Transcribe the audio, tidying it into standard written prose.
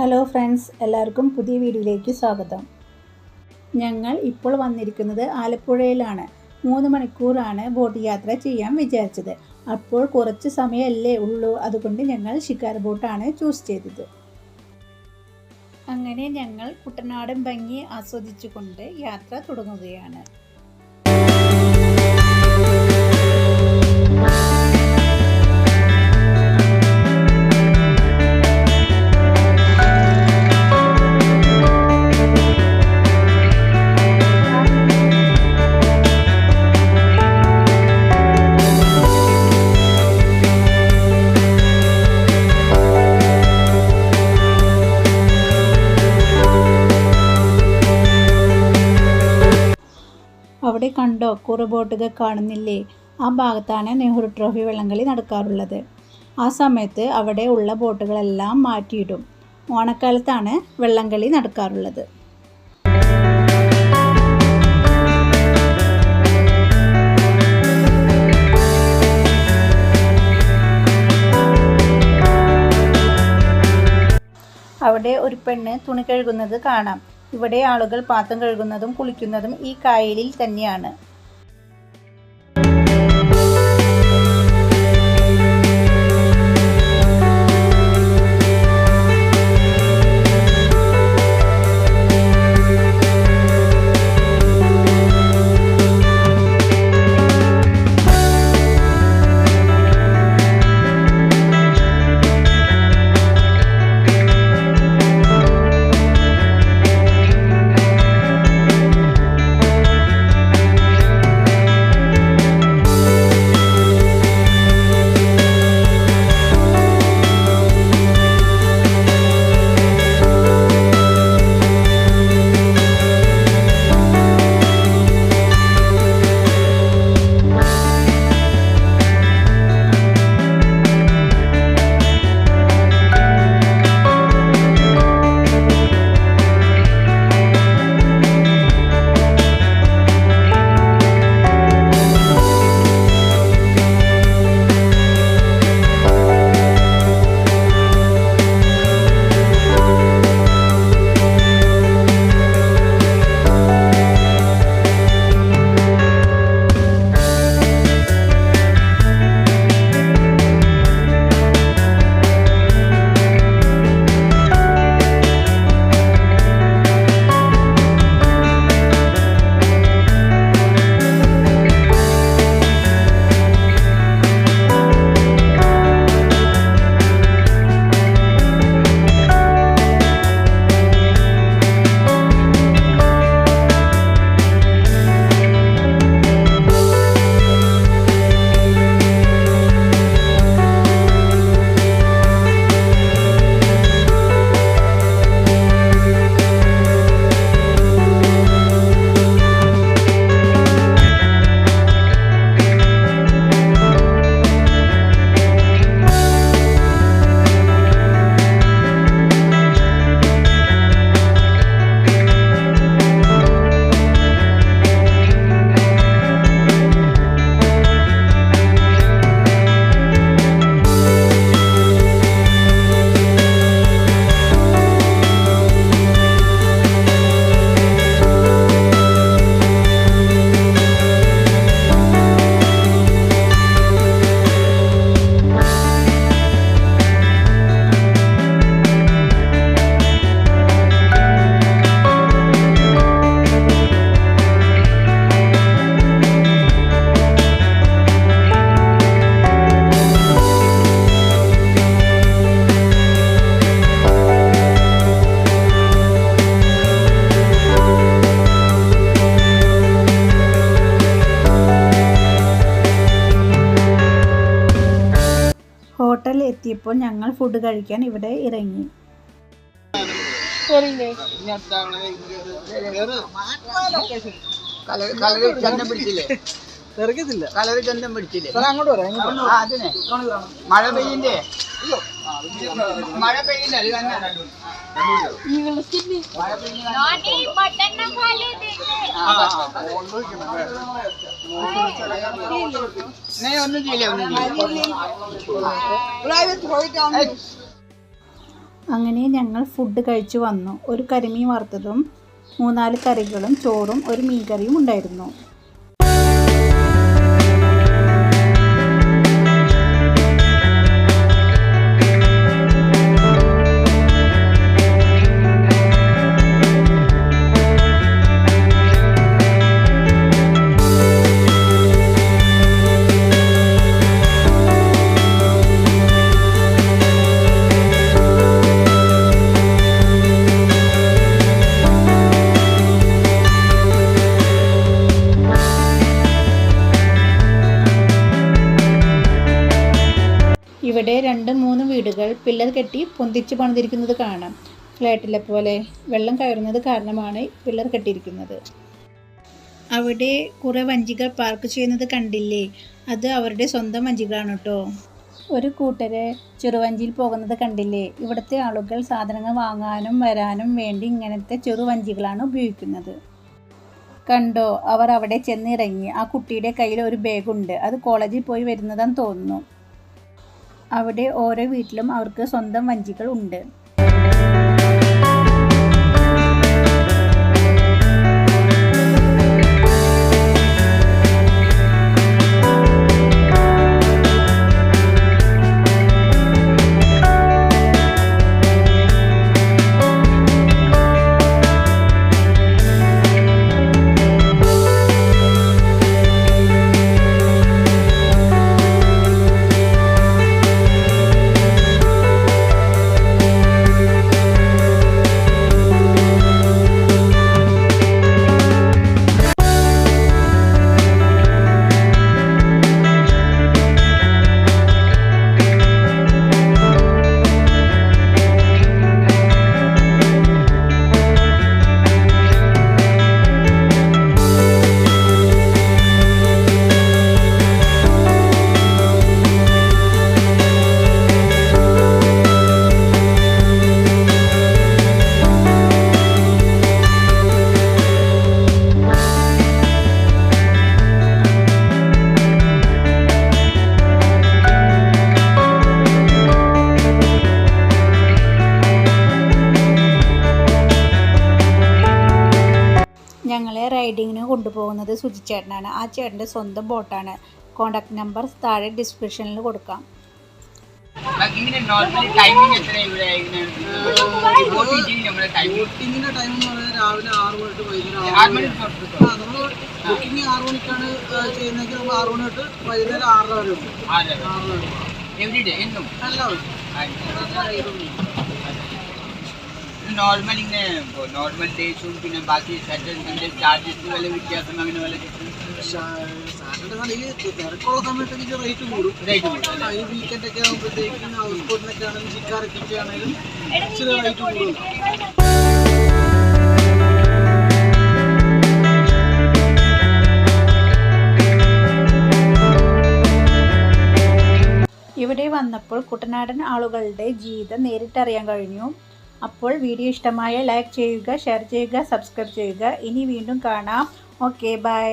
Hello friends, എല്ലാവർക്കും പുതിയ വീഡിയോയിലേക്ക് സ്വാഗതം. ഞങ്ങൾ ഇപ്പോൾ വന്നിരിക്കുന്നത് ആലപ്പുഴയിലാണ്. 3 മണിക്കൂറാണ് ബോട്ട് യാത്ര ചെയ്യാൻ വിചാരിച്ചത്. അപ്പോൾ കുറച്ച് സമയമല്ലേ ഉള്ളൂ, അതുകൊണ്ട് ഞങ്ങൾ ഷിക്കാര ബോട്ടാണ് ചൂസ് ചെയ്തത്. അങ്ങനെ ഞങ്ങൾ കുട്ടനാടൻ ഭംഗി ആസ്വദിച്ചുകൊണ്ട് യാത്ര തുടങ്ങുകയാണ്. അവിടെ കണ്ടോ, കുറേ ബോട്ടുകൾ കാണുന്നില്ലേ? ആ ഭാഗത്താണ് നെഹ്റു ട്രോഫി വള്ളംകളി നടക്കാറുള്ളത്. ആ സമയത്ത് അവിടെ ഉള്ള ബോട്ടുകളെല്ലാം മാറ്റിയിടും. ഓണക്കാലത്താണ് വള്ളംകളി നടക്കാറുള്ളത്. അവിടെ ഒരു പെണ്ണ് തുണി കഴുകുന്നത് കാണാം. ഇവിടെ ആളുകൾ പാത്രം കഴുകുന്നതും കുളിക്കുന്നതും ഈ കായലിൽ തന്നെയാണ്. ഹോട്ടലിൽ എത്തിയപ്പോൾ ഞങ്ങൾ ഫുഡ് കഴിക്കാൻ ഇവിടെ ഇറങ്ങി. മഴ പെയ്യണ്ടേ? മഴ പെയ്യില്ല. അങ്ങനെ ഞങ്ങൾ ഫുഡ് കഴിച്ചു വന്നു. ഒരു കരിമീൻ വറുത്തതും 3-4 കറികളും ചോറും ഒരു മീൻകറിയും ഉണ്ടായിരുന്നു. ഇവിടെ 2-3 വീടുകൾ പില്ലർ കെട്ടി പൊന്തിച്ച് പണിതിരിക്കുന്നത് കാണാം. ഫ്ലാറ്റിലെ പോലെ വെള്ളം കയറുന്നത് കാരണമാണ് പില്ലർ കെട്ടിയിരിക്കുന്നത്. അവിടെ കുറേ വഞ്ചികൾ പാർക്ക് ചെയ്യുന്നത് കണ്ടില്ലേ? അത് അവരുടെ സ്വന്തം വഞ്ചികളാണ് കേട്ടോ. ഒരു കൂട്ടരെ ചെറുവഞ്ചിയിൽ പോകുന്നത് കണ്ടില്ലേ? ഇവിടുത്തെ ആളുകൾ സാധനങ്ങൾ വാങ്ങാനും വരാനും വേണ്ടി ഇങ്ങനത്തെ ചെറുവഞ്ചികളാണ് ഉപയോഗിക്കുന്നത്. കണ്ടോ, അവർ അവിടെ ചെന്നിറങ്ങി. ആ കുട്ടിയുടെ കയ്യിൽ ഒരു ബാഗുണ്ട്. അത് കോളേജിൽ പോയി വരുന്നതാണെന്ന് തോന്നുന്നു. അവിടെ ഓരോ വീട്ടിലും അവർക്ക് സ്വന്തം വഞ്ചികൾ ഉണ്ട്. ഞങ്ങളെ റൈഡിങ്ങിന് കൊണ്ടുപോകുന്നത് സുജിച്ചേട്ടനാണ്. ആ ചേട്ടൻ്റെ സ്വന്തം ബോട്ടാണ്. കോൺടാക്ട് നമ്പർ താഴെ ഡിസ്ക്രിപ്ഷനിൽ കൊടുക്കാം. ഇങ്ങനെ നോർമലി ടൈമിംഗ് എത്രയാണ് ഇവിടെ? ബോട്ടിങ്ങിന്റെ ടൈം എന്ന് പറയുന്നത് രാവിലെ 6 മണി തൊട്ട് വൈകുന്നേരം 6 മണി നമ്മൾ ബുക്കിംഗ് 6 മണിക്കാണ് ചെയ്യുന്നതെങ്കിൽ നമ്മൾ 6 മണി തൊട്ട് വൈകുന്നേരം 6 വരെ ഉണ്ട്. എവരിഡേ എന്നും എല്ലാവരും നോർമൽ ഇങ്ങനെ നോർമൽ ഡേയ്സും പിന്നെ ബാക്കി സാറ്റർഡേ സൺഡേ ചാർജസ് വല്ല വ്യത്യാസം അങ്ങനെ വല്ല സാറ്റർഡേ സൺഡേ ഈ തിരക്കുള്ള സമയത്തൊക്കെ റേറ്റ് കൂടും. ഈ വീക്കെൻഡ് ഒക്കെ ആകുമ്പോഴത്തേക്കും ഹൗസ് ബോട്ടിനൊക്കെ ആണെങ്കിലും ഷിക്കാറൊക്കെ ആണെങ്കിലും ഇച്ചിരി റേറ്റ് കൂടും. ഇവിടെ വന്നപ്പോൾ കുട്ടനാടൻ ആളുകളുടെ ജീവിതം നേരിട്ടറിയാൻ കഴിഞ്ഞു. അപ്പോൾ വീഡിയോ ഇഷ്ടമായ ലൈക്ക് ചെയ്യുക, ഷെയർ ചെയ്യുക, സബ്സ്ക്രൈബ് ചെയ്യുക. ഇനി വീണ്ടും കാണാം. Okay, by.